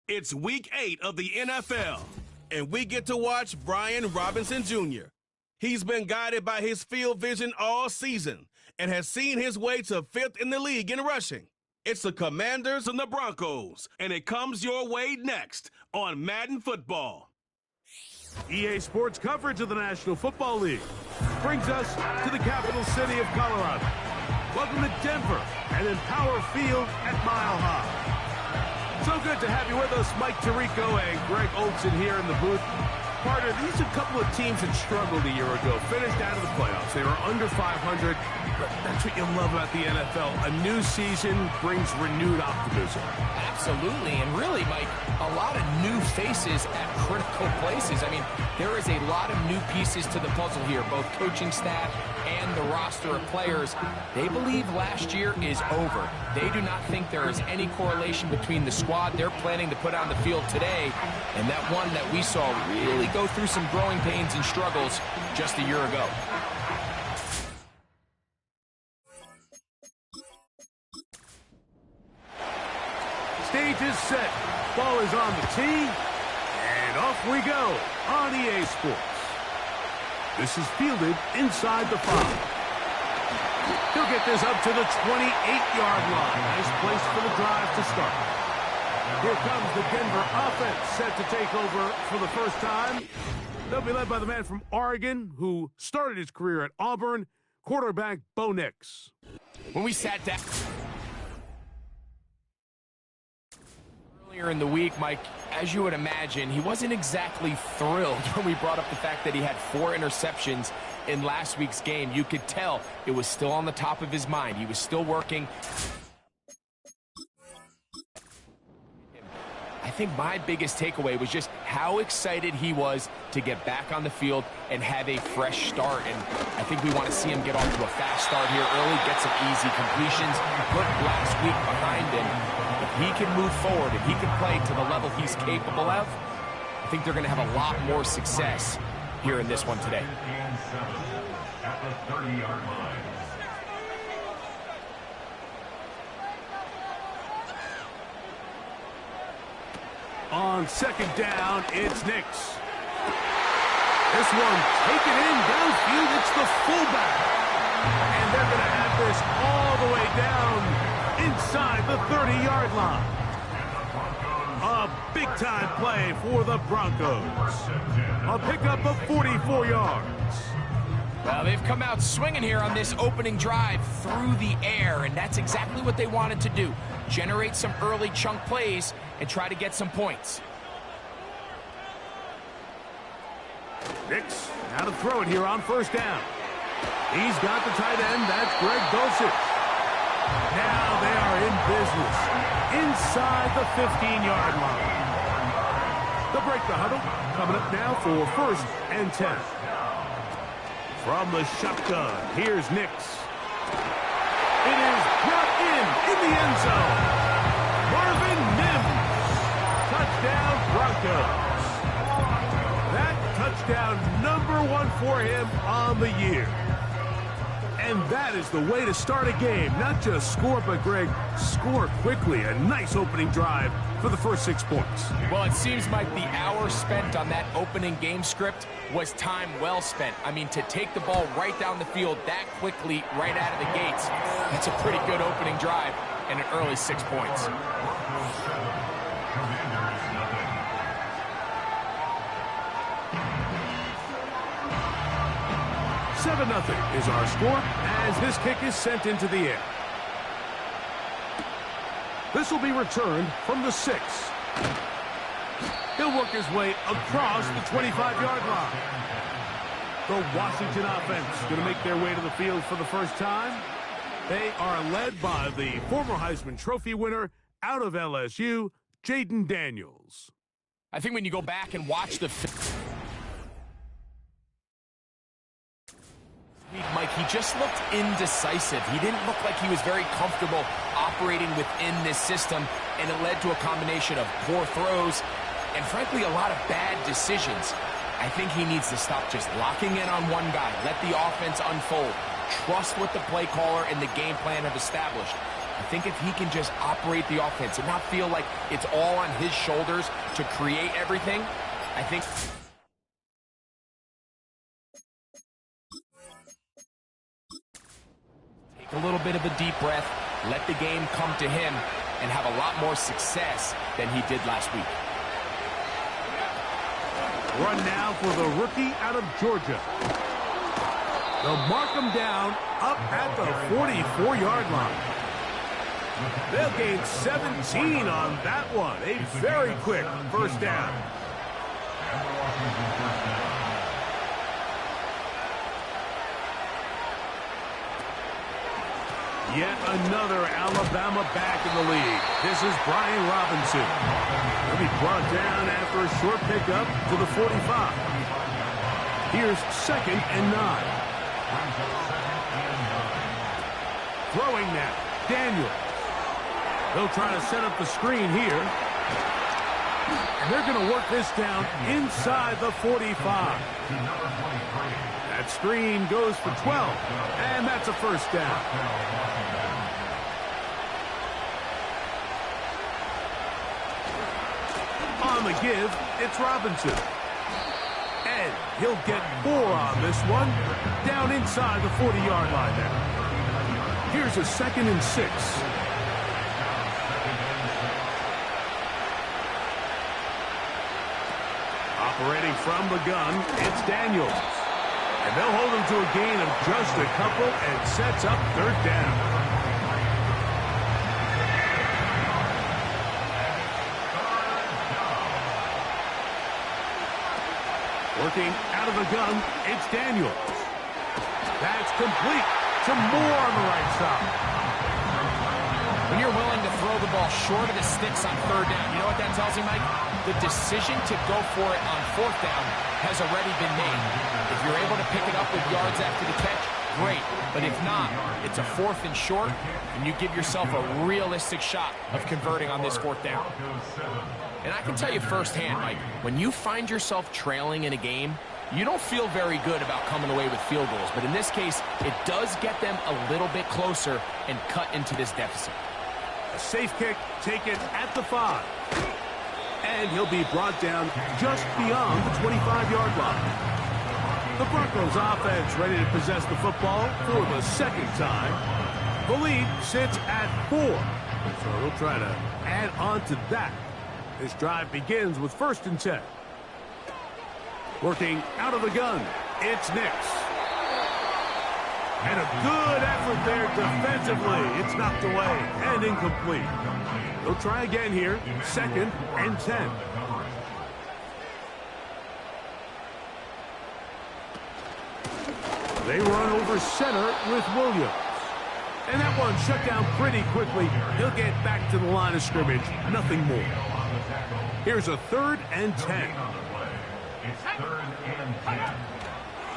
It's week 8 of the NFL, and we get to watch Brian Robinson Jr. He's been guided by his field vision all season and has seen his way to 5th in the league in rushing. It's the Commanders and the Broncos, and it comes your way next on Madden Football. EA Sports coverage of the National Football League brings us to the capital city of Colorado. Welcome to Denver and Empower Field at Mile High. So good to have you with us, Mike Tirico and Greg Olson here in the booth. Partner, these are a couple of teams that struggled a year ago, finished out of the playoffs. They were under 500, but that's what you love about the NFL. A new season brings renewed optimism. Absolutely, and really, Mike, a lot of new faces at critical places. I mean, there is a lot of new pieces to the puzzle here, both coaching staff and the roster of players. They believe last year is over. They do not think there is any correlation between the squad they're planning to put on the field today and that one that we saw really go through some growing pains and struggles just a year ago. Stage is set. Ball is on the tee. And off we go on EA Sports. This is fielded inside the 5. He'll get this up to the 28-yard line. Nice place for the drive to start. Here comes the Denver offense set to take over for the first time. They'll be led by the man from Oregon who started his career at Auburn, quarterback Bo Nix. When we sat down earlier in the week, Mike, as you would imagine, he wasn't exactly thrilled when we brought up the fact that he had 4 interceptions in last week's game. You could tell it was still on the top of his mind. He was still working. I think my biggest takeaway was just how excited he was to get back on the field and have a fresh start. And I think we want to see him get off to a fast start here early, get some easy completions, put last week behind him. If he can move forward, if he can play to the level he's capable of, I think they're going to have a lot more success here in this one today. At the 30-yard line. On second down, it's Nix. This one taken in downfield. It's the fullback. And they're going to have this all the way down inside the 30-yard line. A big-time play for the Broncos. A pickup of 44 yards. Well, they've come out swinging here on this opening drive through the air, and that's exactly what they wanted to do. Generate some early chunk plays and try to get some points. Nix, now to throw it here on first down. He's got the tight end. That's Greg Dulcich. Now they are in business inside the 15-yard line. They'll break the huddle. Coming up now for 1st and 10. From the shotgun, here's Nix. It is brought in the end zone. Marvin Mims. Touchdown, Broncos. That touchdown #1 for him on the year. And that is the way to start a game. Not just score, but, Greg, score quickly. A nice opening drive for the first 6 points. Well, it seems like the hour spent on that opening game script was time well spent. I mean, to take the ball right down the field that quickly, right out of the gates, that's a pretty good opening drive and an early 6 points. 7-0 is our score as this kick is sent into the air. This will be returned from the 6. He'll work his way across the 25-yard line. The Washington offense going to make their way to the field for the first time. They are led by the former Heisman Trophy winner out of LSU, Jaden Daniels. I think when you go back and watch the Mike, he just looked indecisive. He didn't look like he was very comfortable operating within this system, and it led to a combination of poor throws and, frankly, a lot of bad decisions. I think he needs to stop just locking in on one guy. Let the offense unfold. Trust what the play caller and the game plan have established. I think if he can just operate the offense and not feel like it's all on his shoulders to create everything, I think... Take a little bit of a deep breath, let the game come to him, and have a lot more success than he did last week. Run now for the rookie out of Georgia. They'll mark him down up at the 44-yard line. They'll gain 17 on that one. A very quick first down. Yet another Alabama back in the league. This is Brian Robinson. He'll be brought down after a short pickup to the 45. Here's 2nd and 9. Throwing now, Daniels. They'll try to set up the screen here. And they're going to work this down inside the 45. That screen goes for 12, and that's a first down. On the give, it's Robinson. And he'll get 4 on this one, down inside the 40-yard line now. Here's a 2nd and 6. Operating from the gun, it's Daniels. And they'll hold him to a gain of just a couple and sets up 3rd down. Working out of the gun, it's Daniels. That's complete to Moore on the right side. When you're willing to throw the ball short of the sticks on 3rd down, you know what that tells you, Mike? The decision to go for it on 4th down has already been made. If you're able to pick it up with yards after the catch, great. But if not, it's a 4th and short, and you give yourself a realistic shot of converting on this 4th down. And I can tell you firsthand, Mike, when you find yourself trailing in a game, you don't feel very good about coming away with field goals. But in this case, it does get them a little bit closer and cut into this deficit. A safe kick taken at the 5. And he'll be brought down just beyond the 25-yard line. The Broncos offense ready to possess the football for the 2nd time. The lead sits at 4. So they'll try to add on to that. This drive begins with 1st and 10. Working out of the gun, it's Nix. And a good effort there defensively. It's knocked away and incomplete. They'll try again here, 2nd and 10. They run over center with Williams. And that one shut down pretty quickly. He'll get back to the line of scrimmage. Nothing more. Here's a 3rd and 10. It's 3rd and 10.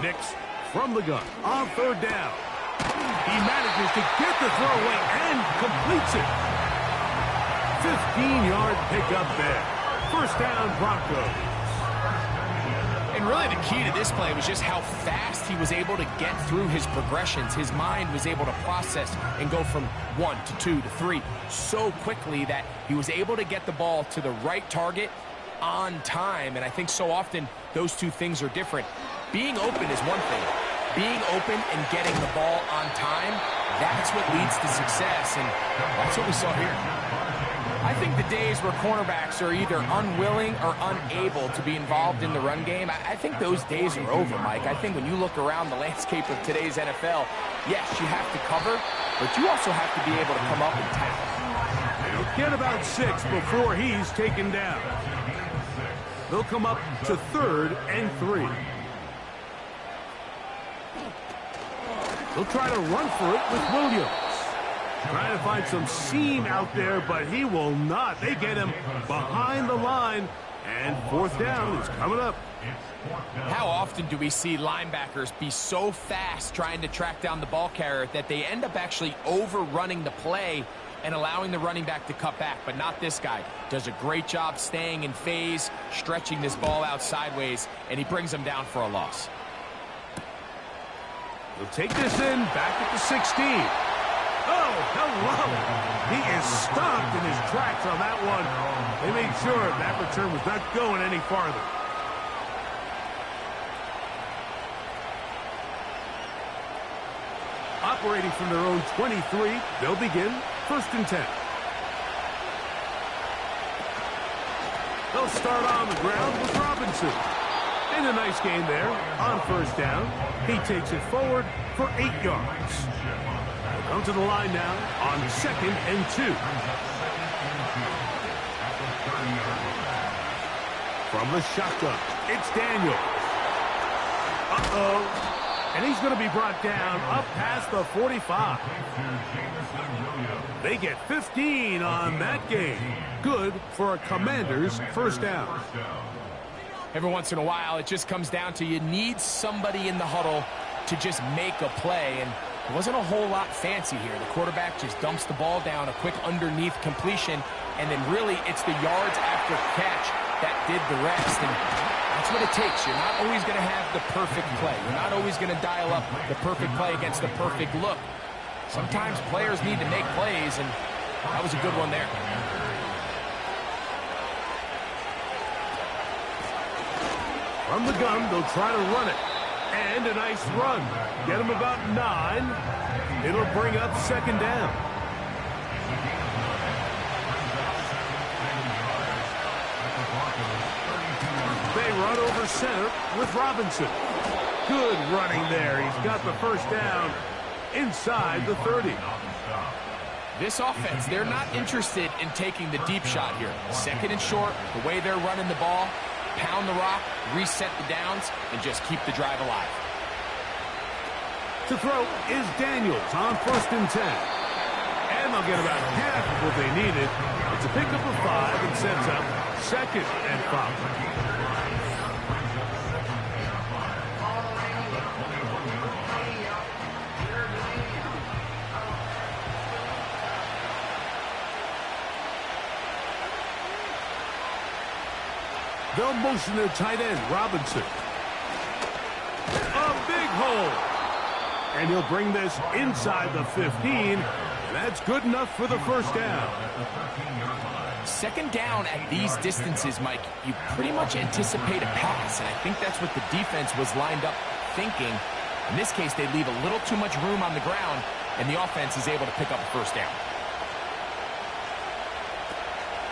Nix from the gun on 3rd down. He manages to get the throw away and completes it. 15-yard pickup there. 1st down, Broncos. And really the key to this play was just how fast he was able to get through his progressions. His mind was able to process and go from 1 to 2 to 3 so quickly that he was able to get the ball to the right target on time. And I think so often those two things are different. Being open is one thing. Being open and getting the ball on time, that's what leads to success. And that's what we saw here. I think the days where cornerbacks are either unwilling or unable to be involved in the run game, I think those days are over, Mike. I think when you look around the landscape of today's NFL, yes, you have to cover, but you also have to be able to come up and tackle. They'll get about 6 before he's taken down. They'll come up to 3rd and 3. They'll try to run for it with Williams. Trying to find some seam out there, but he will not. They get him behind the line, and 4th down is coming up. How often do we see linebackers be so fast trying to track down the ball carrier that they end up actually overrunning the play and allowing the running back to cut back? But not this guy. Does a great job staying in phase, stretching this ball out sideways, and he brings them down for a loss. He'll take this in back at the 16. Oh, hello. He is stopped in his tracks on that one. They made sure that return was not going any farther. Operating from their own 23, they'll begin 1st and 10. They'll start on the ground with Robinson. And a nice gain there on 1st down. He takes it forward for 8 yards. They'll come to the line now on 2nd and 2. From the shotgun, it's Daniels. Uh-oh. And he's going to be brought down up past the 45. They get 15 on that game. Good for a Commanders' 1st down. Every once in a while, it just comes down to you need somebody in the huddle to just make a play. And it wasn't a whole lot fancy here. The quarterback just dumps the ball down, a quick underneath completion, and then really it's the yards after catch that did the rest. And that's what it takes. You're not always going to have the perfect play. You're not always going to dial up the perfect play against the perfect look. Sometimes players need to make plays, and that was a good one there. From the gun, they'll try to run it. And a nice run. Get him about 9. It'll bring up 2nd down. They run over center with Robinson. Good running there. He's got the 1st down inside the 30. This offense, they're not interested in taking the deep shot here. 2nd and short, the way they're running the ball, pound the rock, reset the downs, and just keep the drive alive. To throw is Daniels on 1st and 10. And they'll get about half of what they needed. It's a pickup of 5 and sets up 2nd and 5. They'll motion their tight end, Robinson. A big hole. And he'll bring this inside the 15. And that's good enough for the 1st down. 2nd down at these distances, Mike, you pretty much anticipate a pass. And I think that's what the defense was lined up thinking. In this case, they leave a little too much room on the ground, and the offense is able to pick up a 1st down.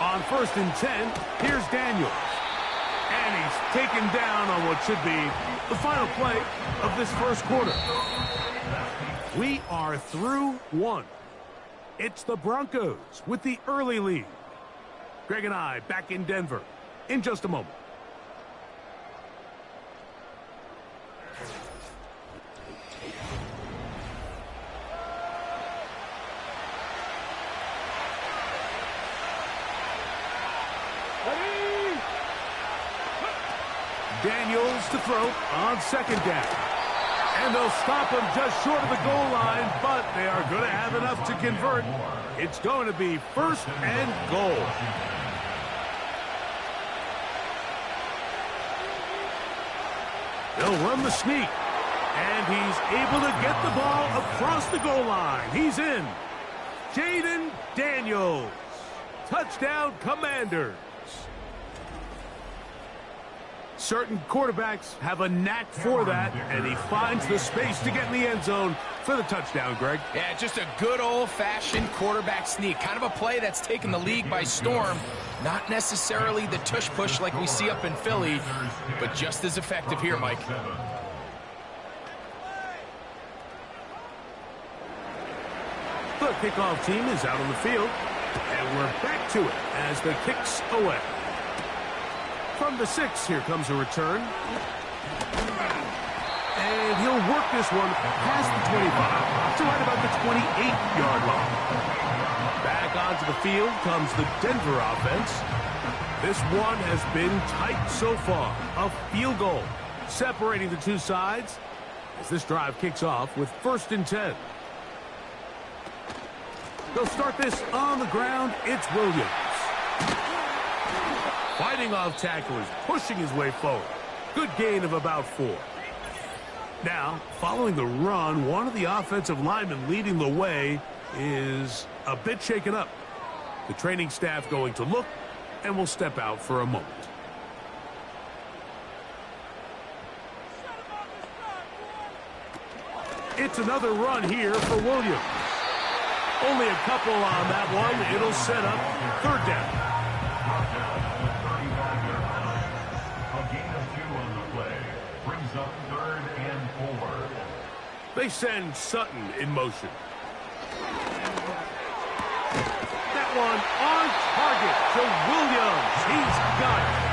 On 1st and 10, here's Daniels. And he's taken down on what should be the final play of this 1st quarter. We are through 1. It's the Broncos with the early lead. Greg and I back in Denver in just a moment. Daniels to throw on 2nd down. And they'll stop him just short of the goal line, but they are going to have enough to convert. It's going to be 1st and goal. They'll run the sneak. And he's able to get the ball across the goal line. He's in. Jaden Daniels. Touchdown, Commanders. Certain quarterbacks have a knack for that, and he finds the space to get in the end zone for the touchdown, Greg. Yeah, just a good old-fashioned quarterback sneak. Kind of a play that's taken the league by storm. Not necessarily the tush-push like we see up in Philly, but just as effective here, Mike. The kickoff team is out on the field, and we're back to it as the kick's away. From the 6, here comes a return. And he'll work this one past the 25 to right about the 28-yard line. Back onto the field comes the Denver offense. This one has been tight so far. A field goal separating the two sides as this drive kicks off with 1st and 10. They'll start this on the ground. It's Williams. Fighting off tacklers, pushing his way forward. Good gain of about 4. Now, following the run, one of the offensive linemen leading the way is a bit shaken up. The training staff going to look and will step out for a moment. It's another run here for Williams. Only a couple on that one. It'll set up third down. A gain of 2 on the play brings up 3rd and 4. They send Sutton in motion. That one on target to Williams. He's got it.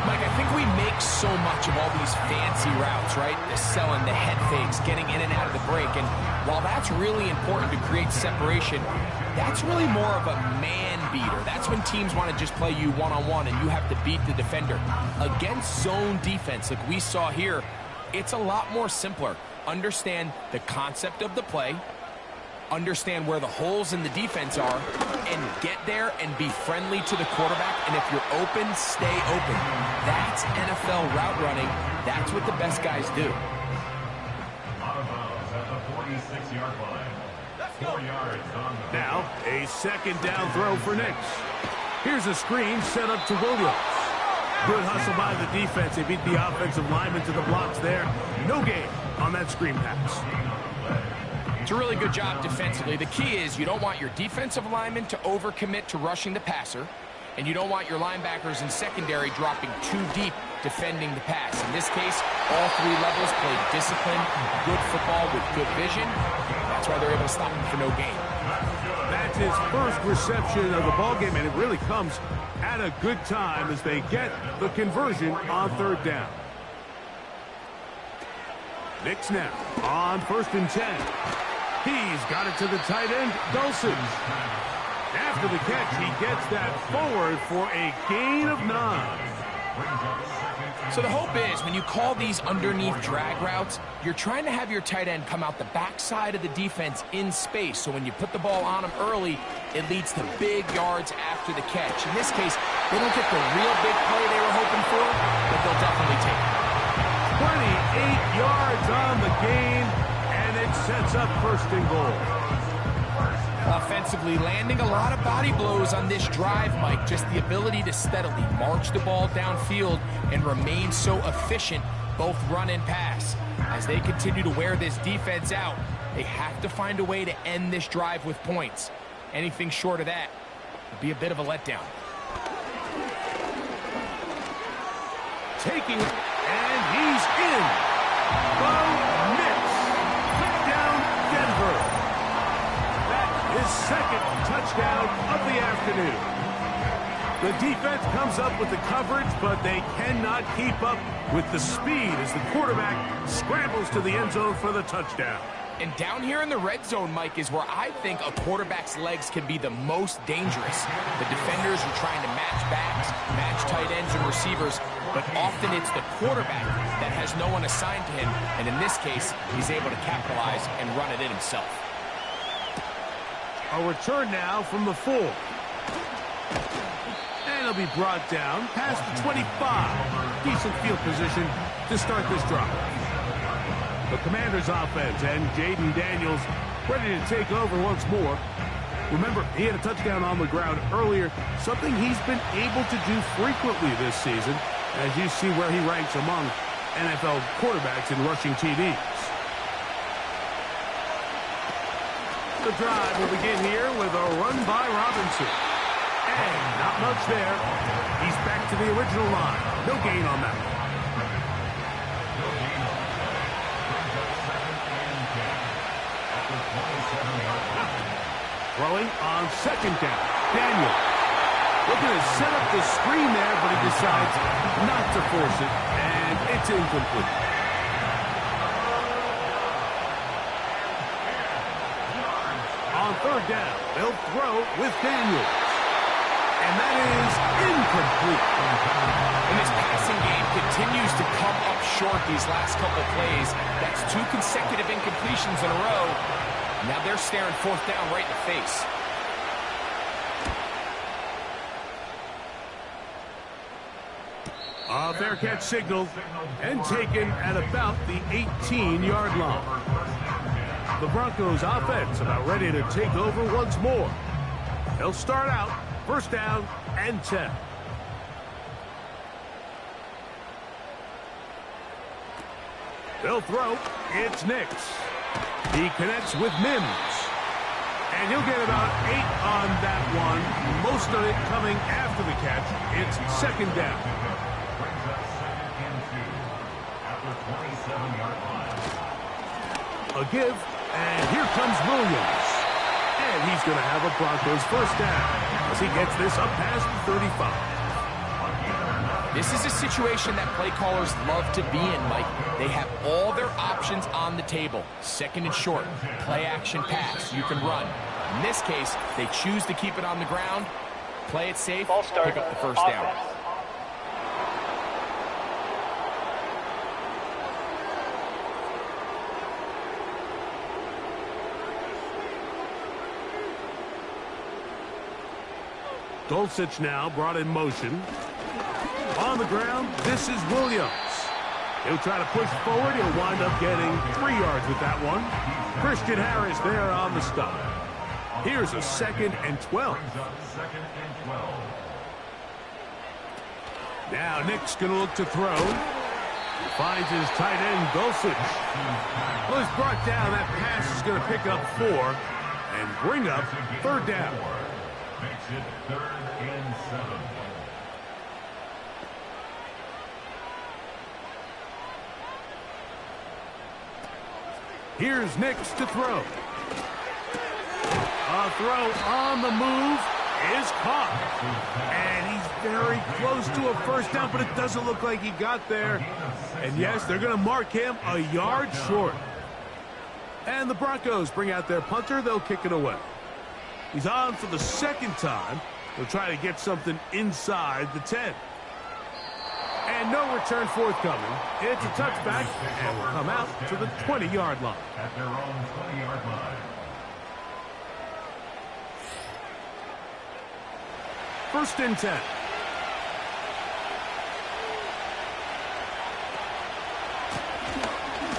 Mike, I think we make so much of all these fancy routes, right? The selling, the head fakes, getting in and out of the break. And while that's really important to create separation, that's really more of a man beater. That's when teams want to just play you one-on-one and you have to beat the defender. Against zone defense like we saw here, it's a lot more simpler. Understand the concept of the play, understand where the holes in the defense are, and get there and be friendly to the quarterback. And if you're open, stay open. That's NFL route running. That's what the best guys do. Out of bounds at the 46-yard line. 4 yards on the Now, a second down throw for Nix. Here's a screen set up to Williams. Good hustle by the defense. They beat the offensive lineman to the blocks there. No gain on that screen pass. It's a really good job defensively. The key is you don't want your defensive linemen to overcommit to rushing the passer, and you don't want your linebackers in secondary dropping too deep defending the pass. In this case, all 3 levels played disciplined, good football with good vision. That's why they're able to stop him for no gain. That's his first reception of the ballgame, and it really comes at a good time as they get the conversion on third down. Nix now on 1st and 10. He's got it to the tight end, Dulcich. After the catch, he gets that forward for a gain of 9. So the hope is when you call these underneath drag routes, you're trying to have your tight end come out the backside of the defense in space. So when you put the ball on him early, it leads to big yards after the catch. In this case, they don't get the real big play they were hoping for, but they'll definitely take it. 28 yards on the gain, and it sets up 1st and goal. Offensively, landing a lot of body blows on this drive, Mike. Just the ability to steadily march the ball downfield and remain so efficient, both run and pass. As they continue to wear this defense out, they have to find a way to end this drive with points. Anything short of that would be a bit of a letdown. Taking it, and he's in. Bo Nix. Touchdown, Denver. His 2nd touchdown of the afternoon. The defense comes up with the coverage, but they cannot keep up with the speed as the quarterback scrambles to the end zone for the touchdown. And down here in the red zone, Mike, is where I think a quarterback's legs can be the most dangerous. The defenders are trying to match backs, match tight ends and receivers, but often it's the quarterback that has no one assigned to him, and in this case, he's able to capitalize and run it in himself. A return now from the 4. And he'll be brought down past the 25. Decent field position to start this drive. The Commanders' offense and Jaden Daniels ready to take over once more. Remember, he had a touchdown on the ground earlier, something he's been able to do frequently this season, as you see where he ranks among NFL quarterbacks in rushing TDs. The drive will begin here with a run by Robinson. And not much there. He's back to the original line. No gain on that one. Throwing on 2nd down. Daniel looking to set up the screen there, but he decides not to force it, and it's incomplete. On 3rd down, they'll throw with Daniel. And that is incomplete. And this passing game continues to come up short these last couple plays. That's 2 consecutive incompletions in a row. Now they're staring 4th down right in the face. A fair catch signal and taken at about the 18-yard line. The Broncos offense about ready to take over once more. They'll start out first down and 10. They'll throw. It's Nix. He connects with Mims. And he'll get about 8 on that one. Most of it coming after the catch. It's second down. Brings up second and 2 after 27-yard line. A give. And here comes Williams. And he's going to have a Broncos first down as he gets this up past the 35. This is a situation that play callers love to be in, Mike. They have all their options on the table. Second and short, play action pass, you can run. In this case, they choose to keep it on the ground, play it safe, pick up the first down. Dulcich now brought in motion. On the ground, this is Williams. He'll try to push forward. He'll wind up getting 3 yards with that one. Christian Harris there on the stop. Here's a second and 12. Now Nick's going to look to throw. He finds his tight end, Dulcich. Well, he's brought down. That pass is going to pick up 4 and bring up third down. Makes it third and 7. Here's Nix to throw. A throw on the move is caught. And he's very close to a first down, but it doesn't look like he got there. And yes, they're going to mark him a yard short. And the Broncos bring out their punter. They'll kick it away. He's on for the second time. They'll try to get something inside the 10. And no return forthcoming. It's a touchback, and will come out to the 20-yard line. At their own 20-yard line. First and 10.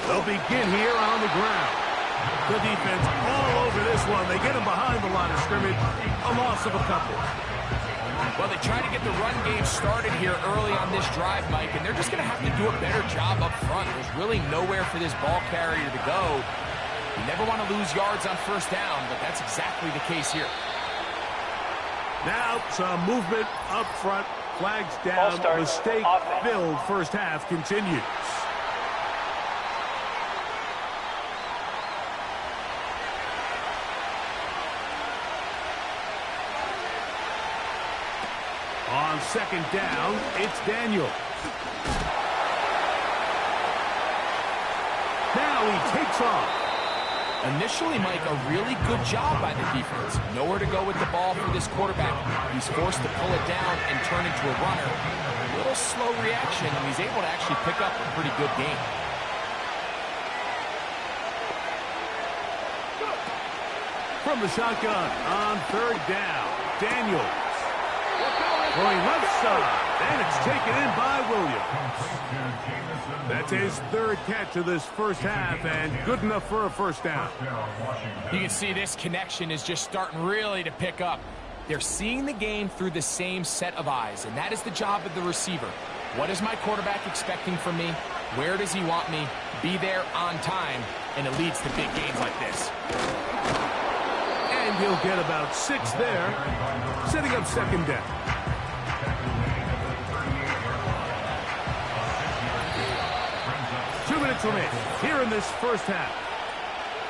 They'll begin here on the ground. The defense all over this one. They get him behind the line of scrimmage. A loss of a couple. Well, they try to get the run game started here early on this drive, Mike, and they're just going to have to do a better job up front. There's really nowhere for this ball carrier to go. You never want to lose yards on first down, but that's exactly the case here. Now some movement up front. Flags down. Mistake-filled first half continues. On second down, it's Daniel. Now he takes off. Initially, Mike, a really good job by the defense. Nowhere to go with the ball for this quarterback. He's forced to pull it down and turn into a runner. A little slow reaction, and he's able to actually pick up a pretty good game. From the shotgun on third down, Daniels. Going left side, and it's taken in by Williams. That's his third catch of this first half, and good enough for a first down. You can see this connection is just starting really to pick up. They're seeing the game through the same set of eyes, and that is the job of the receiver. What is my quarterback expecting from me? Where does he want me? Be there on time, and it leads to big gains like this. And he'll get about 6 there, setting up second down. Remaining here in this first half.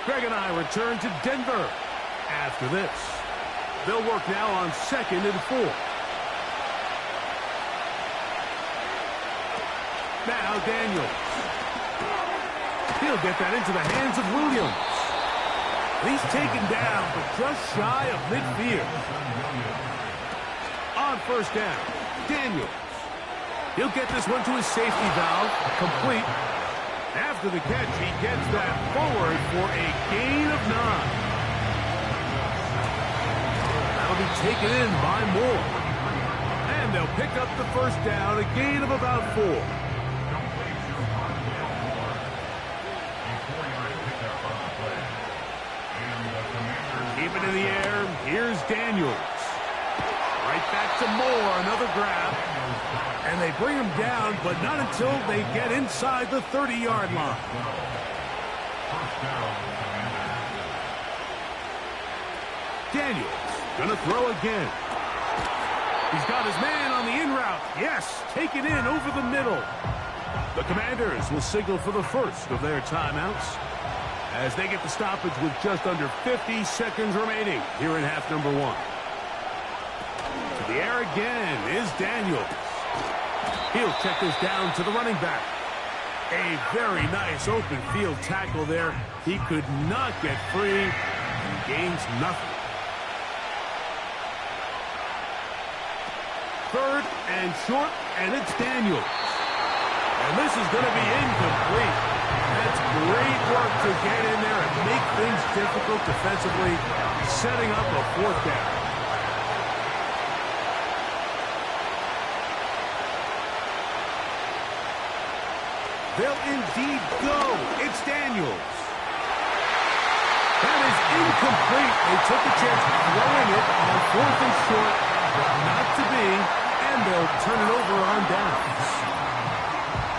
Greg and I return to Denver after this. They'll work now on second and 4. Now Daniels. He'll get that into the hands of Williams. He's taken down, but just shy of midfield. On first down, Daniels. He'll get this one to his safety valve, complete. After the catch, he gets that forward for a gain of 9. That'll be taken in by Moore. And they'll pick up the first down, a gain of about 4. Daniels. Right back to Moore, another grab. And they bring him down, but not until they get inside the 30-yard line. Daniels gonna throw again. He's got his man on the in route. Yes, take it in over the middle. The Commanders will signal for the first of their timeouts as they get the stoppage with just under 50 seconds remaining here in half number one. To the air again is Daniels. He'll check this down to the running back. A very nice open field tackle there. He could not get free and gains nothing. Third and short, and it's Daniels. And this is going to be incomplete. That's great work to get in there and make things difficult defensively, setting up a fourth down. They'll indeed go. It's Daniels. That is incomplete. They took a chance throwing it on fourth and short, but not to be, and they'll turn it over on downs.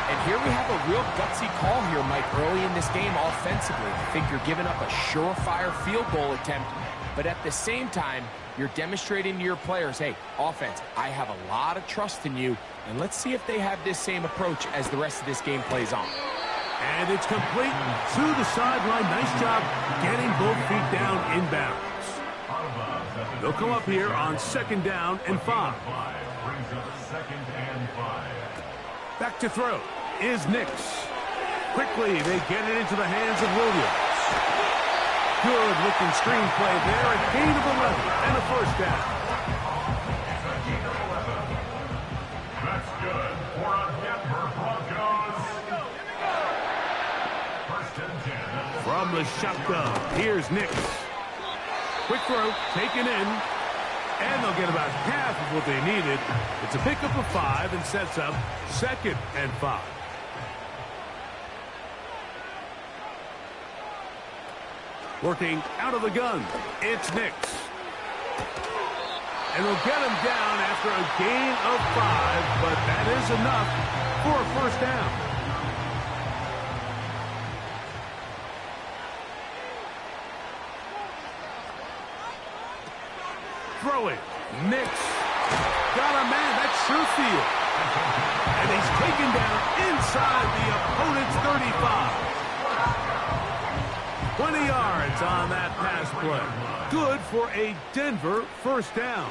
And here we have a real gutsy call here, Mike, early in this game offensively. I think you're giving up a surefire field goal attempt, but at the same time, you're demonstrating to your players, hey, offense, I have a lot of trust in you, and let's see if they have this same approach as the rest of this game plays on. And it's complete to the sideline. Nice job getting both feet down inbounds. They'll come up here on second down and 5. Back to throw is Nix. Quickly, they get it into the hands of Williams. Good-looking screenplay there. A gain of 11 and a first down. That's good for a Denver Broncos. First and 10. From the shotgun, here's Nix. Quick throw, taken in, and they'll get about half of what they needed. It's a pickup of 5 and sets up second and 5. Working out of the gun, it's Nix. And they'll get him down after a gain of 5, but that is enough for a first down. Throwing, Nix. Got a man, that's Sherfield. And he's taken down inside the opponent's 35. 20 yards on that pass play. Good for a Denver first down.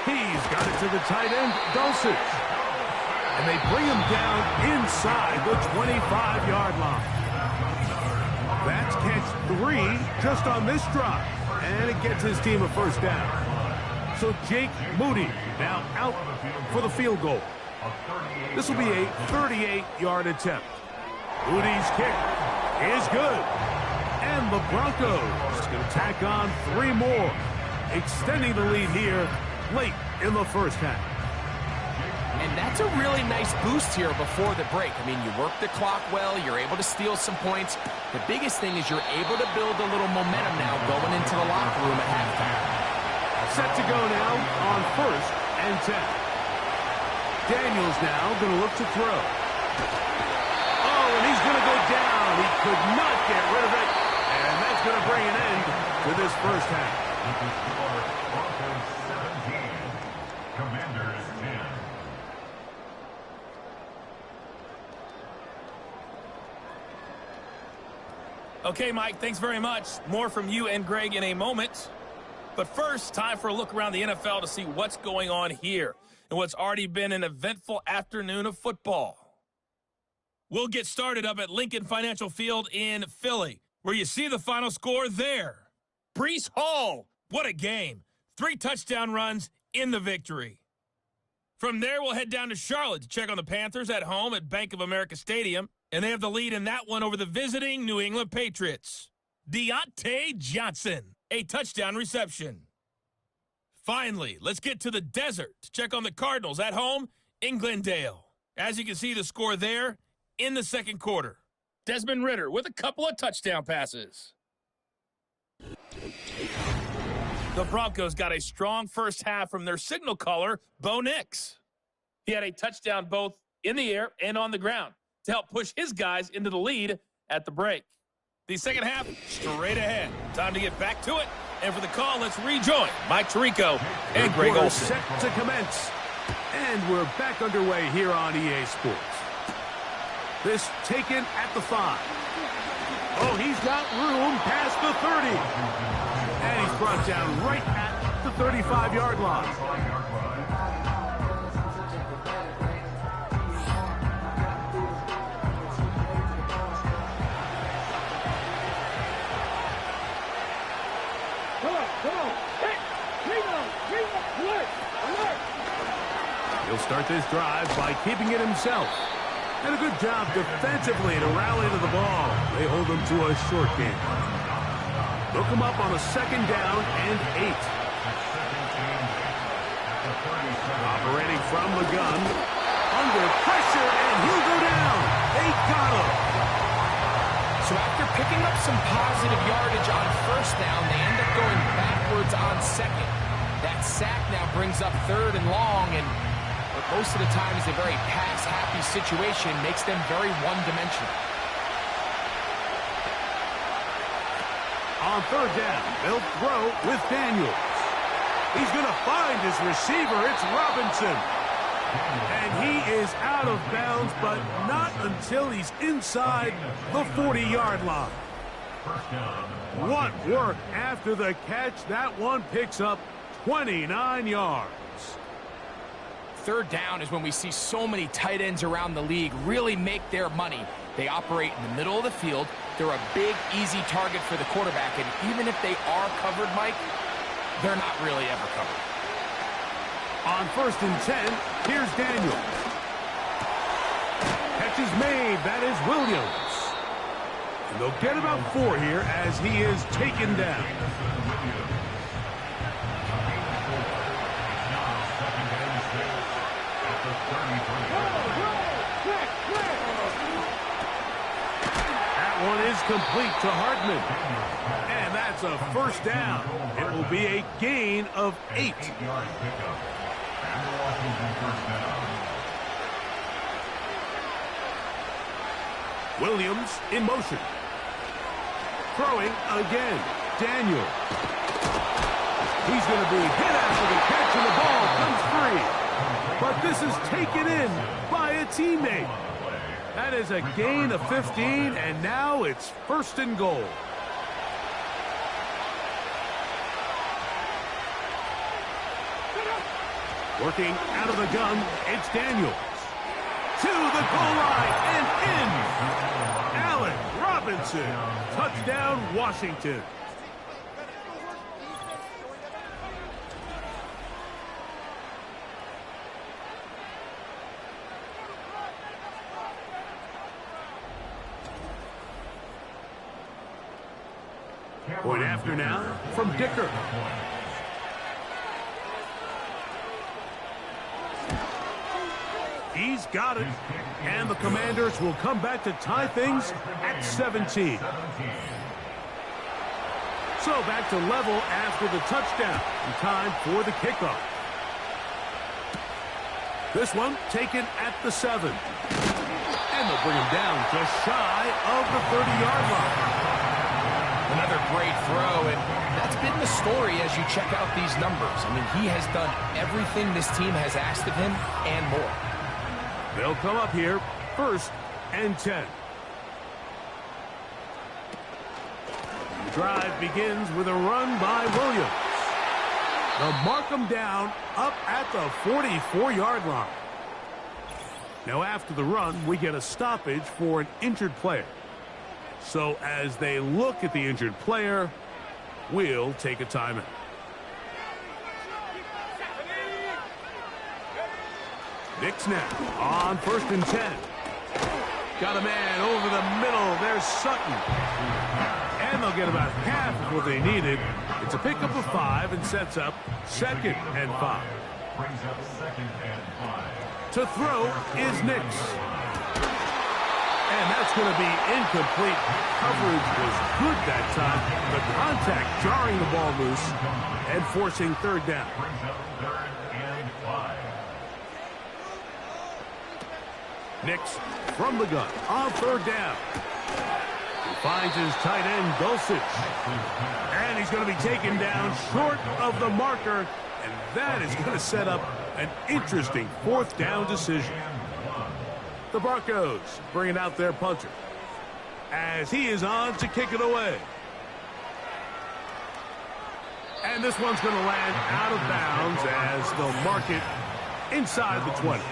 He's got it to the tight end, Dulcich. And they bring him down inside the 25-yard line. That's catch 3 just on this drive. And it gets his team a first down. So Jake Moody now out for the field goal. This will be a 38-yard attempt. Moody's kick is good. And the Broncos going to tack on 3 more, extending the lead here late in the first half. And that's a really nice boost here before the break. I mean, you work the clock well, you're able to steal some points. The biggest thing is you're able to build a little momentum now going into the locker room at halftime. Set to go now on first and 10. Daniels now going to look to throw. Oh, and he's going to go down. He could not get rid of it. And that's going to bring an end to this first half. Broncos 17, Commanders 10. Okay, Mike, thanks very much. More from you and Greg in a moment. But first, time for a look around the NFL to see what's going on here and what's already been an eventful afternoon of football. We'll get started up at Lincoln Financial Field in Philly, where you see the final score there. Breece Hall, what a game. 3 touchdown runs in the victory. From there, we'll head down to Charlotte to check on the Panthers at home at Bank of America Stadium, and they have the lead in that one over the visiting New England Patriots. Deontay Johnson, a touchdown reception. Finally, let's get to the desert to check on the Cardinals at home in Glendale. As you can see, the score there in the second quarter. Desmond Ridder with a couple of touchdown passes. The Broncos got a strong first half from their signal caller, Bo Nix. He had a touchdown both in the air and on the ground to help push his guys into the lead at the break. The second half, straight ahead. Time to get back to it. And for the call, let's rejoin Mike Tirico and Greg Olsen. Set to commence. And we're back underway here on EA Sports. This taken at the 5. Oh, he's got room past the 30. And he's brought down right at the 35-yard line. He'll start this drive by keeping it himself. And a good job defensively to rally to the ball. They hold him to a short game. They'll come up on a second down and 8. Operating from the gun. Under pressure, and he'll go down. They got him. So after picking up some positive yardage on first down, they end up going backwards on second. That sack now brings up third and long, and what most of the time is a very pass-happy situation, makes them very one-dimensional. On third down, they'll throw with Daniels. He's going to find his receiver. It's Robinson. And he is out of bounds, but not until he's inside the 40-yard line. What work after the catch. That one picks up 29 yards. Third down is when we see so many tight ends around the league really make their money. They operate in the middle of the field. They're a big, easy target for the quarterback. And even if they are covered, Mike, they're not really ever covered. On first and 10, here's Daniels. Catch is made. That is Williams. And they'll get about 4 here as he is taken down. That one is complete to Hartman. And that's a first down. It will be a gain of 8. Williams in motion. Throwing again. Daniel. He's going to be hit after the catch, and the ball comes free. But this is taken in by a teammate. That is a gain of 15, and now it's first and goal. Working out of the gun, it's Daniels. To the goal line and in. Allen Robinson. Touchdown, Washington. Point after now from Dicker. He's got it. And the Commanders will come back to tie things at 17. So back to level after the touchdown. And time for the kickoff. This one taken at the 7. And they'll bring him down just shy of the 30-yard line. Another great throw, and that's been the story as you check out these numbers. I mean, he has done everything this team has asked of him and more. They'll come up here, first and 10. The drive begins with a run by Williams. They'll mark him down up at the 44-yard line. Now after the run, we get a stoppage for an injured player. So as they look at the injured player, we'll take a timeout. Nix now on first and 10. Got a man over the middle. There's Sutton. And they'll get about half of what they needed. It's a pickup of 5 and sets up second and 5. Brings up second and 5. To throw is Nix. And that's going to be incomplete. Coverage was good that time. The contact jarring the ball loose and forcing third down. Brings up 3rd and 5. Nix from the gun on third down. He finds his tight end, Dulcich. And he's going to be taken down short of the marker. And that is going to set up an interesting fourth down decision. The Broncos bringing out their punter as he is on to kick it away. And this one's going to land out of bounds as they'll mark it inside the 20.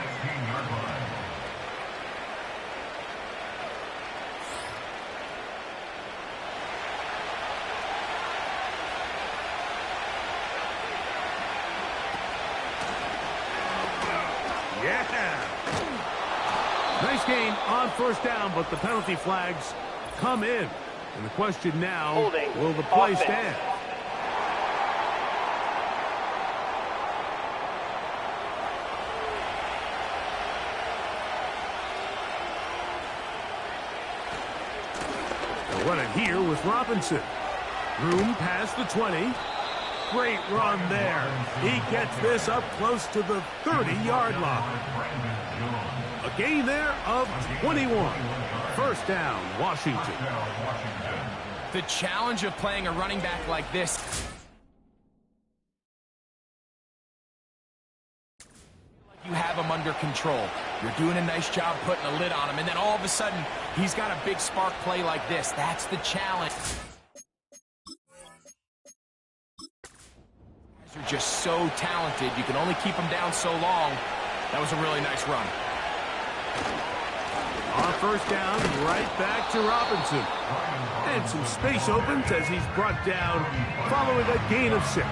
Nice gain on first down, but the penalty flags come in. And the question now, will the play stand? They'll run it here with Robinson. Room past the 20. Great run there. He gets this up close to the 30-yard line. A gain there of 21. First down, Washington. The challenge of playing a running back like this. You have him under control. You're doing a nice job putting a lid on him, and then all of a sudden, he's got a big spark play like this. That's the challenge. You're just so talented. You can only keep them down so long. That was a really nice run. On first down, right back to Robinson. And some space opens as he's brought down following a gain of 6.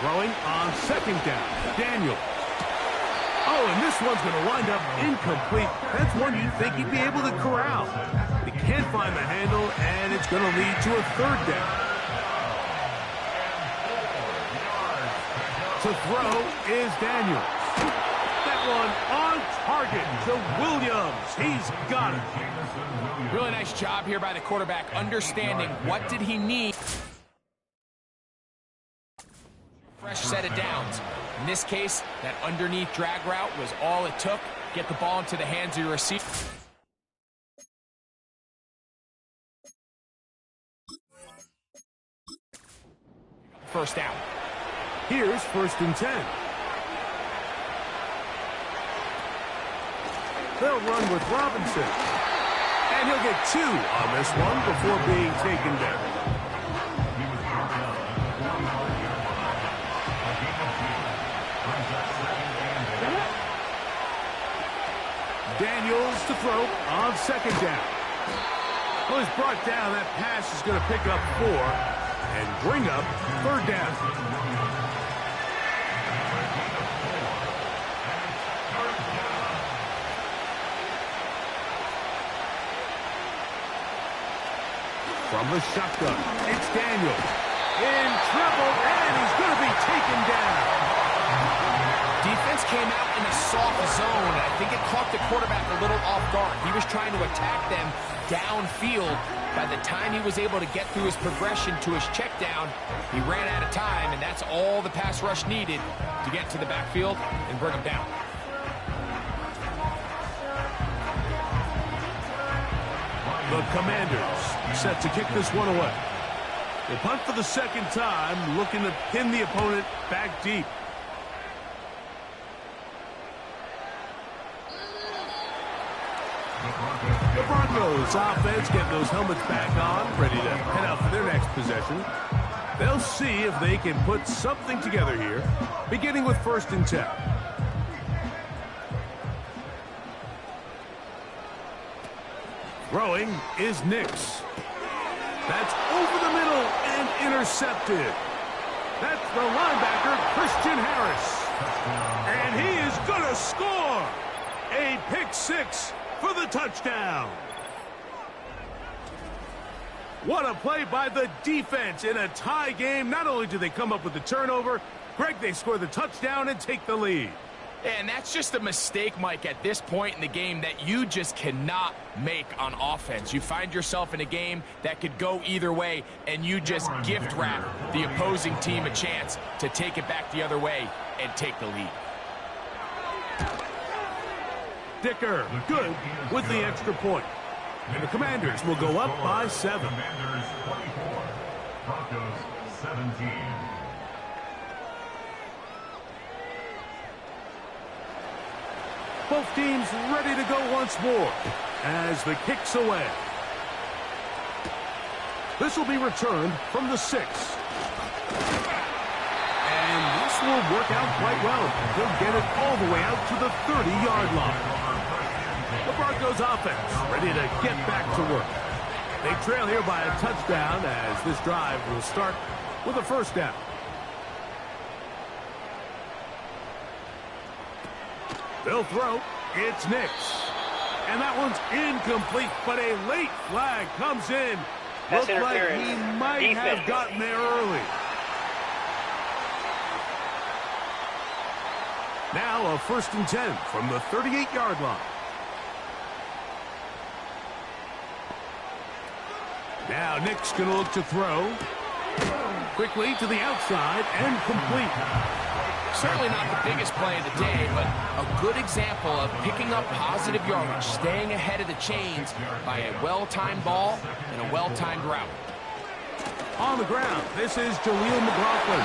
Throwing on second down, Daniels. Oh, and this one's going to wind up incomplete. That's one you'd think he'd be able to corral. He can't find the handle, and it's going to lead to a third down. To throw is Daniels. That one on target to Williams. He's got it. Really nice job here by the quarterback, understanding what did he need. Fresh set of downs. In this case, that underneath drag route was all it took. Get the ball into the hands of your receiver. First down. Here's 1st and 10. They'll run with Robinson. And he'll get 2 on this one before being taken down. Daniels to throw on second down. Well, he's brought down. That pass is going to pick up 4 and bring up third down. From the shotgun, it's Daniels. In trouble, and he's going to be taken down. Defense came out in a soft zone, and I think it caught the quarterback a little off guard. He was trying to attack them downfield. By the time he was able to get through his progression to his check down, he ran out of time, and that's all the pass rush needed to get to the backfield and bring him down. The Commanders set to kick this one away. They punt for the second time, looking to pin the opponent back deep. The Broncos offense getting those helmets back on, ready to head out for their next possession. They'll see if they can put something together here, beginning with 1st and 10. Throwing is Nix. That's over the middle and intercepted. That's the linebacker, Christian Harris. And he is going to score. A pick 6 for the touchdown. What a play by the defense in a tie game. Not only do they come up with the turnover, Greg, they score the touchdown and take the lead. And that's just a mistake, Mike, at this point in the game that you just cannot make on offense. You find yourself in a game that could go either way, and you just gift wrap the opposing team a chance to take it back the other way and take the lead. Dicker, good with the extra point. And the Commanders will go up by 7. Commanders 24, Broncos 17. Both teams ready to go once more as the kick's away. This will be returned from the 6. And this will work out quite well. They'll get it all the way out to the 30-yard line. The Broncos offense ready to get back to work. They trail here by a touchdown as this drive will start with a first down. They'll throw. It's Nix. And that one's incomplete, but a late flag comes in. Looks like he might have gotten there early. Now a 1st and 10 from the 38-yard line. Now Nick's going to look to throw. Quickly to the outside and complete. Certainly not the biggest play of the day, but a good example of picking up positive yardage, staying ahead of the chains by a well-timed ball and a well-timed route. On the ground, this is Jaleel McLaughlin.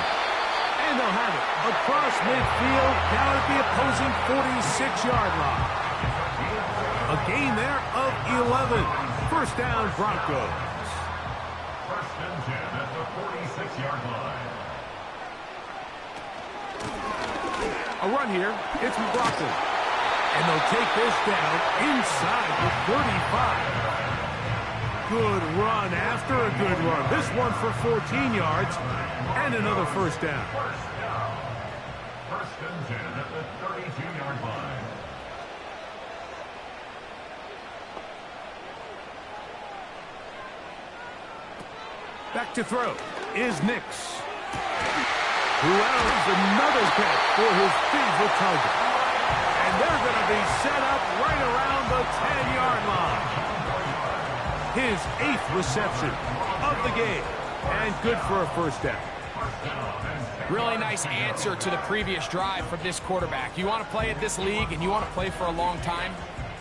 And they'll have it across midfield down at the opposing 46-yard line. A gain there of 11. First down, Broncos. 1st and 10 at the 46-yard line. A run here. It's McLaughlin. And they'll take this down inside the 35. Good run after a good run. This one for 14 yards and another first down. 1st and 10 at the 32-yard line. Back to throw is Nix. Who else? Another catch for his favorite target. And they're going to be set up right around the 10-yard line. His 8th reception of the game. And good for a first down. Really nice answer to the previous drive from this quarterback. You want to play at this league and you want to play for a long time,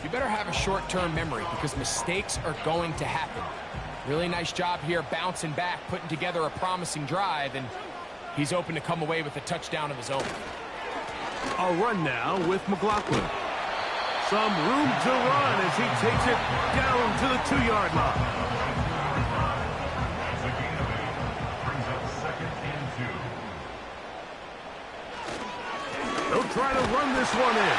you better have a short-term memory because mistakes are going to happen. Really nice job here bouncing back, putting together a promising drive, and he's open to come away with a touchdown of his own. A run now with McLaughlin. Some room to run as he takes it down to the 2-yard line. That's a gain of 8. Brings up 2nd and 2. They'll try to run this one in.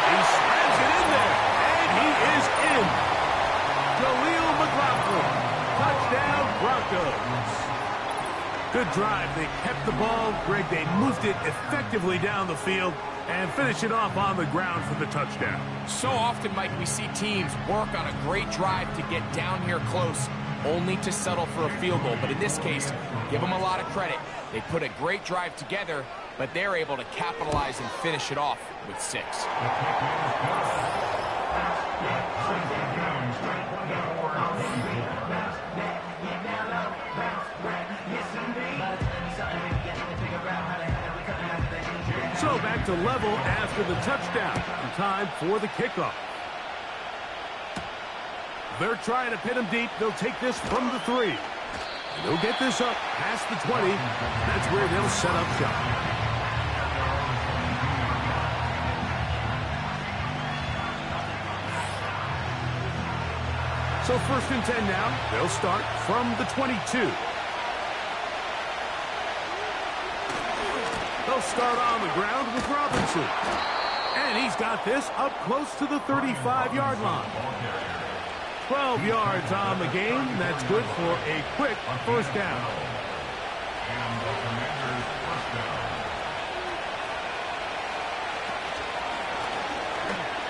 He slams it in there, and he is in. Jaleel McLaughlin. Touchdown, Broncos. Good drive. They kept the ball. Greg, they moved it effectively down the field and finish it off on the ground for the touchdown. So often, Mike, we see teams work on a great drive to get down here close, only to settle for a field goal. But in this case, give them a lot of credit. They put a great drive together, but they're able to capitalize and finish it off with 6. So back to level after the touchdown. And time for the kickoff. They're trying to pin him deep. They'll take this from the 3. And they'll get this up past the 20. That's where they'll set up shop. So 1st and 10 now. They'll start from the 22. They'll start on the ground with Robinson. And he's got this up close to the 35-yard line. 12 yards on the game. That's good for a quick first down. And the Commanders' first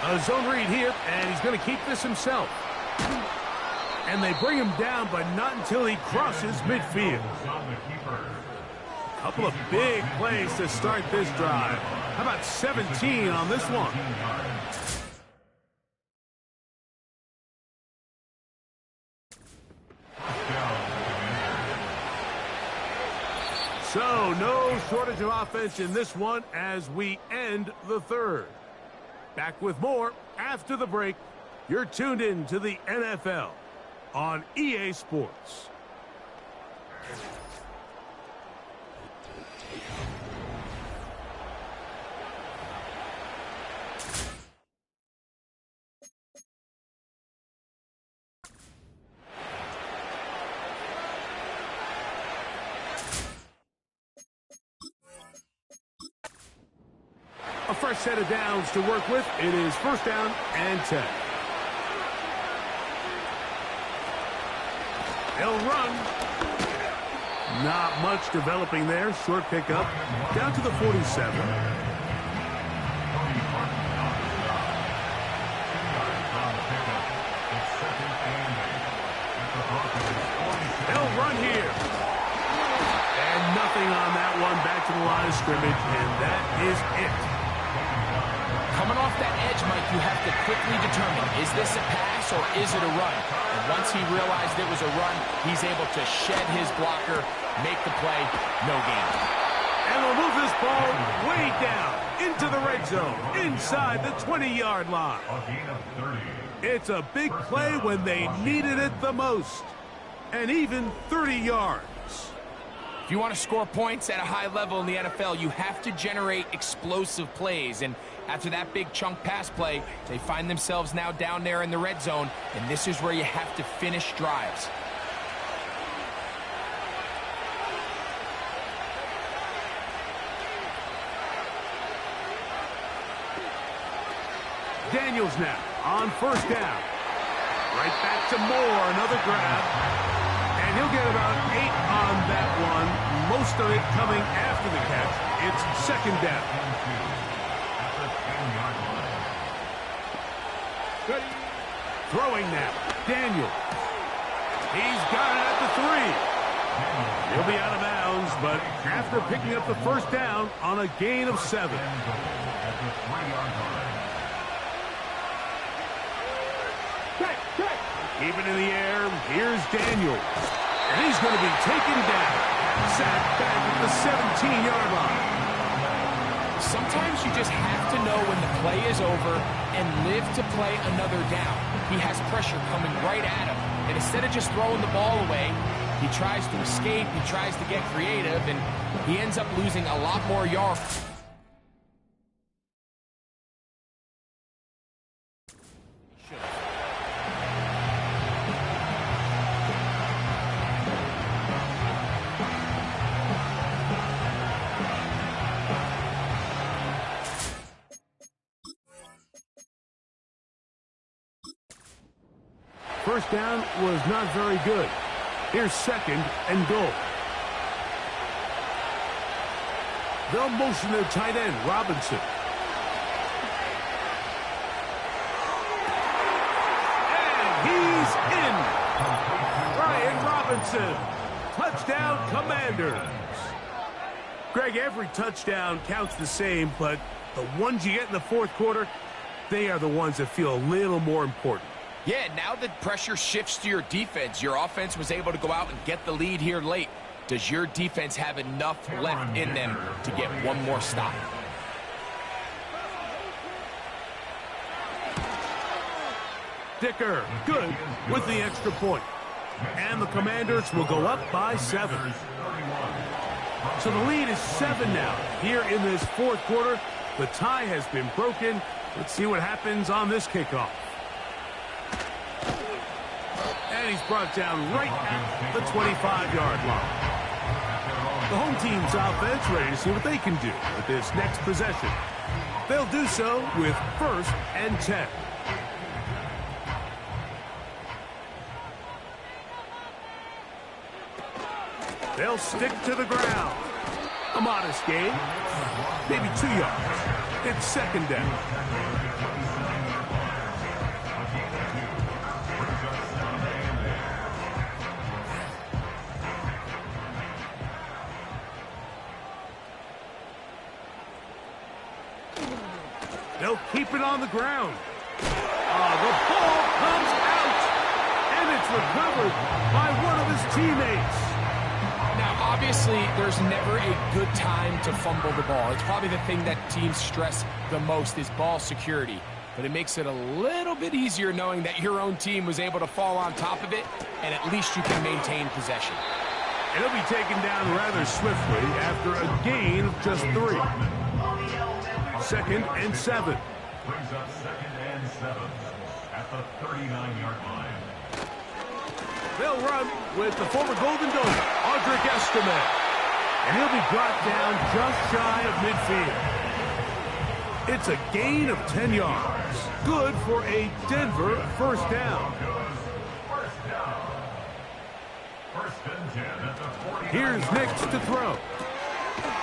down. A zone read here, and he's going to keep this himself. And they bring him down, but not until he crosses midfield. A couple of big plays to start this drive. How about 17 on this one? So, no shortage of offense in this one as we end the third. Back with more after the break. You're tuned in to the NFL on EA Sports. A fresh set of downs to work with. It is first down and 10. They'll run. Not much developing there. Short pickup. Down to the 47. They'll run here. And nothing on that one. Back to the line of scrimmage, and that is it. Coming off that edge, Mike, you have to quickly determine, is this a pass or is it a run? And once he realized it was a run, he's able to shed his blocker, make the play, no gain. And they'll move this ball way down into the red zone, inside the 20-yard line. It's a big play when they needed it the most, and even 30 yards. If you want to score points at a high level in the NFL, you have to generate explosive plays. And after that big chunk pass play, they find themselves now down there in the red zone, and this is where you have to finish drives. Daniels now on first down. Right back to Moore, another grab. And he'll get about 8 on that one, most of it coming after the catch. It's second down. Throwing now, Daniels. He's got it at the 3. He'll be out of bounds, but after picking up the first down on a gain of 7. Keeping in the air, here's Daniels. And he's going to be taken down. Sacked back at the 17-yard line. Sometimes you just have to know when the play is over and live to play another down. He has pressure coming right at him. And instead of just throwing the ball away, he tries to escape, he tries to get creative, and he ends up losing a lot more yards. First down was not very good. Here's second and goal. They'll motion their tight end, Robinson. And he's in. Brian Robinson. Touchdown, Commanders. Greg, every touchdown counts the same, but the ones you get in the fourth quarter, they are the ones that feel a little more important. Yeah, now that pressure shifts to your defense, your offense was able to go out and get the lead here late. Does your defense have enough left in them to get one more stop? Dicker, good with the extra point. And the Commanders will go up by 7. So the lead is 7 now. Here in this fourth quarter, the tie has been broken. Let's see what happens on this kickoff. And he's brought down right at the 25-yard line. The home team's offense ready to see what they can do with this next possession. They'll do so with first and 10. They'll stick to the ground. A modest gain, maybe 2 yards. It's second down. They'll keep it on the ground. The ball comes out, and it's recovered by one of his teammates. Now, obviously, there's never a good time to fumble the ball. It's probably the thing that teams stress the most is ball security. But it makes it a little bit easier knowing that your own team was able to fall on top of it, and at least you can maintain possession. And he'll be taken down rather swiftly after a gain of just 3. 2nd and 7. Brings up 2nd and 7 at the 39-yard line. They'll run with the former Golden Donor, Audric Estime. And he'll be brought down just shy of midfield. It's a gain of 10 yards. Good for a Denver first down. Here's Nix to throw.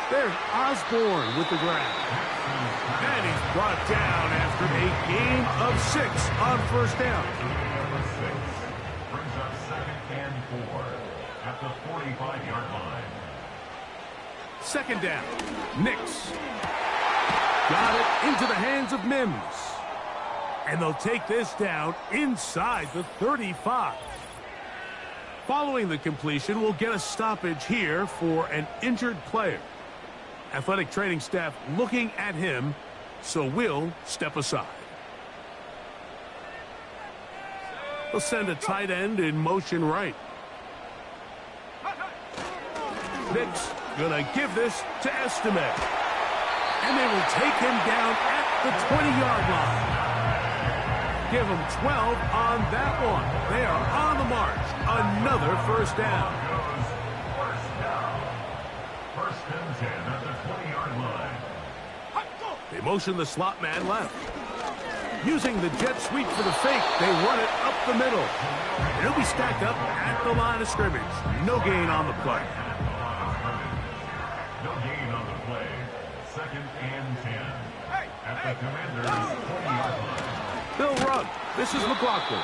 There's Osborne with the grab. And he's brought down after a gain of 6 on first down. Number 6 brings up 2nd and 4 at the 45-yard line. 2nd down. Nix. Got it into the hands of Mims. And they'll take this down inside the 35. Following the completion, we'll get a stoppage here for an injured player. Athletic training staff looking at him, so we'll step aside. They'll send a tight end in motion right. Nix gonna give this to Estime. And they will take him down at the 20-yard line. Give him 12 on that one. They are on the march. Another first down. First and 10 at the 20-yard line. They motion the slot man left. Using the jet sweep for the fake, they run it up the middle. It'll be stacked up at the line of scrimmage. No gain on the play. No gain on the play. 2nd and 10 at the Commanders' 20-yard line. They'll run. This is McLaughlin.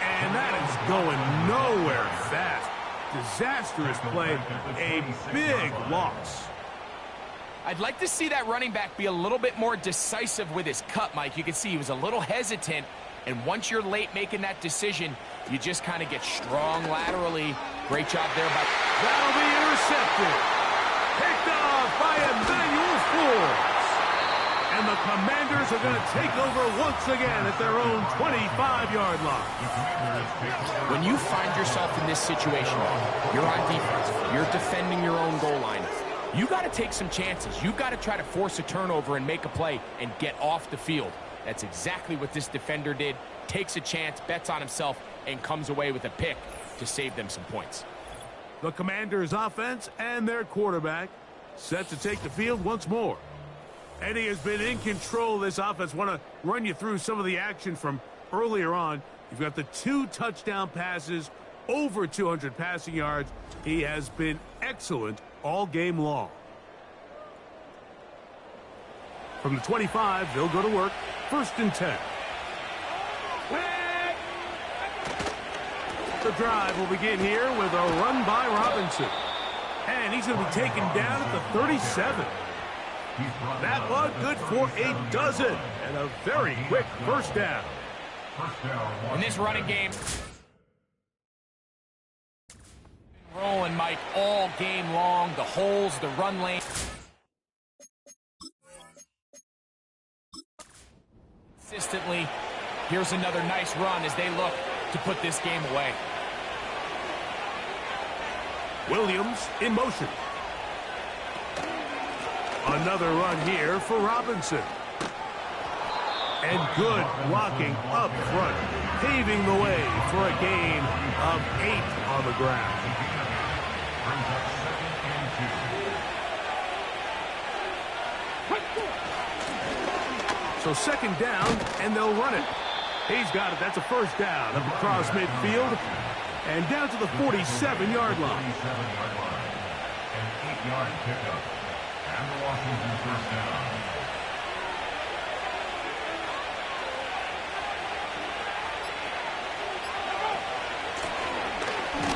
And that is going nowhere fast. Disastrous play. A big loss. I'd like to see that running back be a little bit more decisive with his cut, Mike. You can see he was a little hesitant, and once you're late making that decision, you just kind of get strong laterally. Great job there by... That'll be intercepted. Picked off by Emmanuel Forbes. And the Commanders are going to take over once again at their own 25-yard line. When you find yourself in this situation, you're on defense, you're defending your own goal line, you got to take some chances. You got to try to force a turnover and make a play and get off the field. That's exactly what this defender did. Takes a chance, bets on himself, and comes away with a pick to save them some points. The Commanders' offense and their quarterback set to take the field once more. Eddie has been in control of this offense. Want to run you through some of the action from earlier on. You've got the 2 touchdown passes, over 200 passing yards. He has been excellent all game long. From the 25, they'll go to work. 1st and 10. The drive will begin here with a run by Robinson. And he's going to be taken down at the 37. That one good for a dozen. And a very quick first down. In this running game, rolling, Mike, all game long. The holes, the run lane. Consistently, here's another nice run as they look to put this game away. Williams in motion. Another run here for Robinson. And good blocking up front, paving the way for a gain of 8 on the ground. So 2nd down, and they'll run it. He's got it. That's a first down up across midfield and down to the 47-yard line. An 8-yard pickup. And the Washington first down.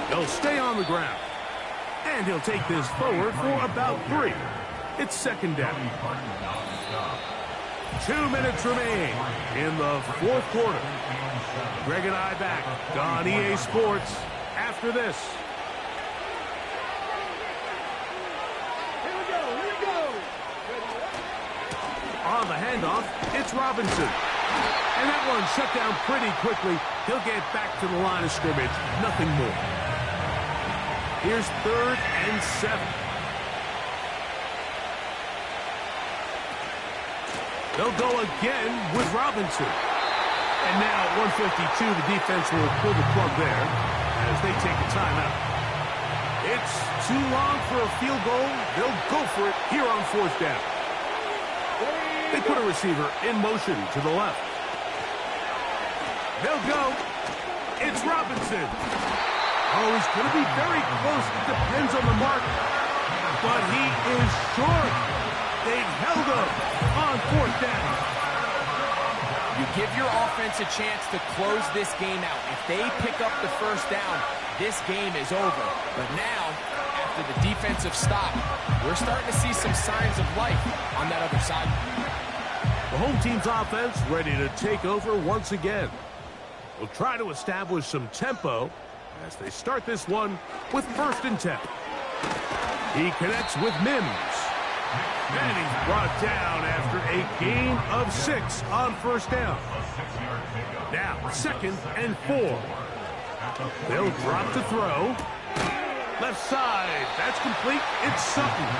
He'll stay on the ground. And he'll take this forward for about 3. It's 2nd down. 2 minutes remain in the fourth quarter. Greg and I back on EA Sports after this. On the handoff, it's Robinson. And that one shut down pretty quickly. He'll get back to the line of scrimmage. Nothing more. Here's 3rd and 7. They'll go again with Robinson. And now at 1:52, the defense will pull the plug there as they take a timeout. It's too long for a field goal. They'll go for it here on 4th down. They put a receiver in motion to the left. They'll go. It's Robinson. Oh, he's going to be very close. It depends on the mark. But he is short. They've held him on 4th down. You give your offense a chance to close this game out. If they pick up the 1st down, this game is over. But now, after the defensive stop, we're starting to see some signs of life on that other side. The home team's offense ready to take over once again. We'll try to establish some tempo as they start this one with 1st and 10. He connects with Mims. And he's brought down after a gain of 6 on 1st down. Now, 2nd and 4. They'll drop to throw. Left side, that's complete. It's Sutton.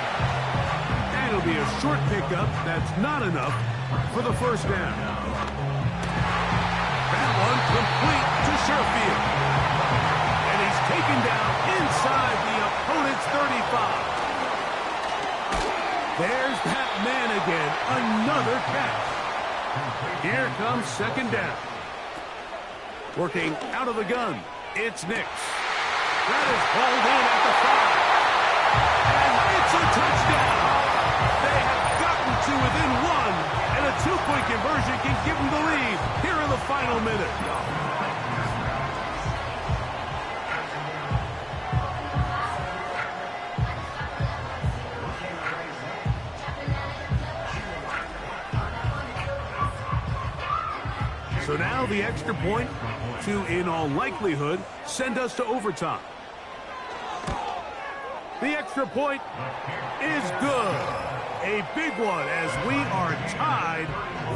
And it'll be a short pickup. That's not enough for the 1st down. That one complete to Sherfield. And he's taken down inside the opponent's 35. There's that man again. Another catch. Here comes 2nd down. Working out of the gun. It's Nix. That is hauled in at the 5. And it's a touchdown. They have gotten to within 1. And a 2-point conversion can give them the lead here in the final minute. So now the extra point to, in all likelihood, send us to overtime. The extra point is good. A big one as we are tied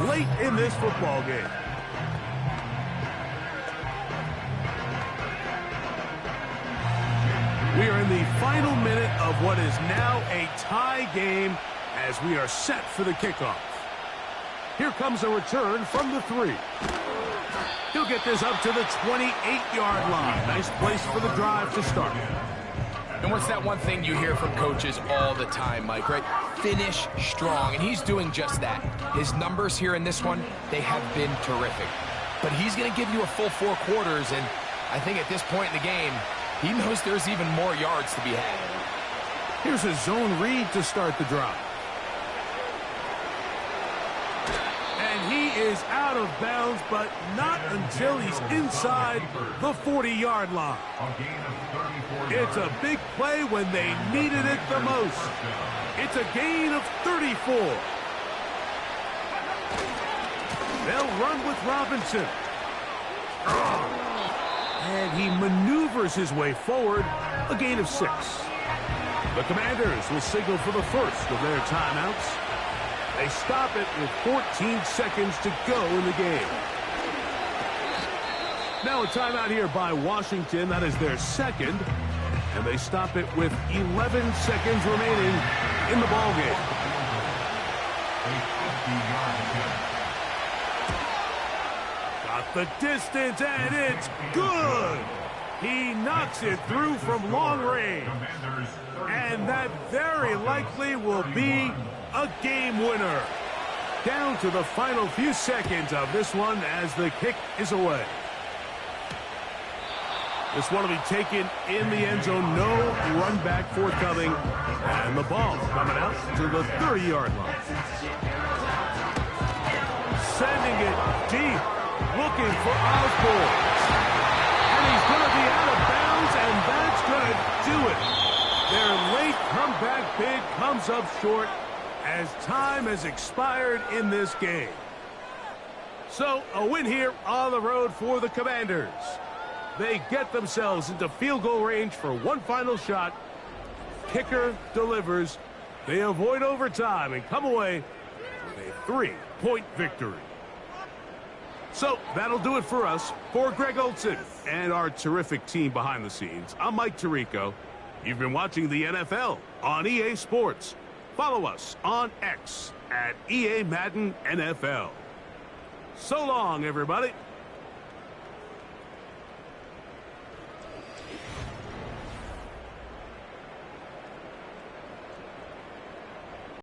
late in this football game. We are in the final minute of what is now a tie game as we are set for the kickoff. Here comes a return from the 3. He'll get this up to the 28-yard line. Nice place for the drive to start. And what's that one thing you hear from coaches all the time, Mike, right? Finish strong, and he's doing just that. His numbers here in this one, they have been terrific. But he's going to give you a full 4 quarters, and I think at this point in the game, he knows there's even more yards to be had. Here's a zone read to start the drive. He is out of bounds, but not until he's inside the 40-yard line. It's a big play when they needed it the most. It's a gain of 34. They'll run with Robinson. And he maneuvers his way forward, a gain of 6. The Commanders will signal for the first of their timeouts. They stop it with 14 seconds to go in the game. Now a timeout here by Washington. That is their 2nd. And they stop it with 11 seconds remaining in the ballgame. Got the distance, and it's good. He knocks it through from long range. And that very likely will be a game winner. Down to the final few seconds of this one as the kick is away. This one will be taken in the end zone. No run back forthcoming. And the ball coming out to the 30-yard line. Sending it deep. Looking for Osborne. And he's going to be out of bounds, and that's going to do it. Their late comeback bid comes up short. as time has expired in this game. So, a win here on the road for the Commanders. They get themselves into field goal range for one final shot. Kicker delivers. They avoid overtime and come away with a 3-point victory. So, that'll do it for us. For Greg Olson and our terrific team behind the scenes, I'm Mike Tirico. You've been watching the NFL on EA Sports. Follow us on X at EA Madden NFL. So long, everybody.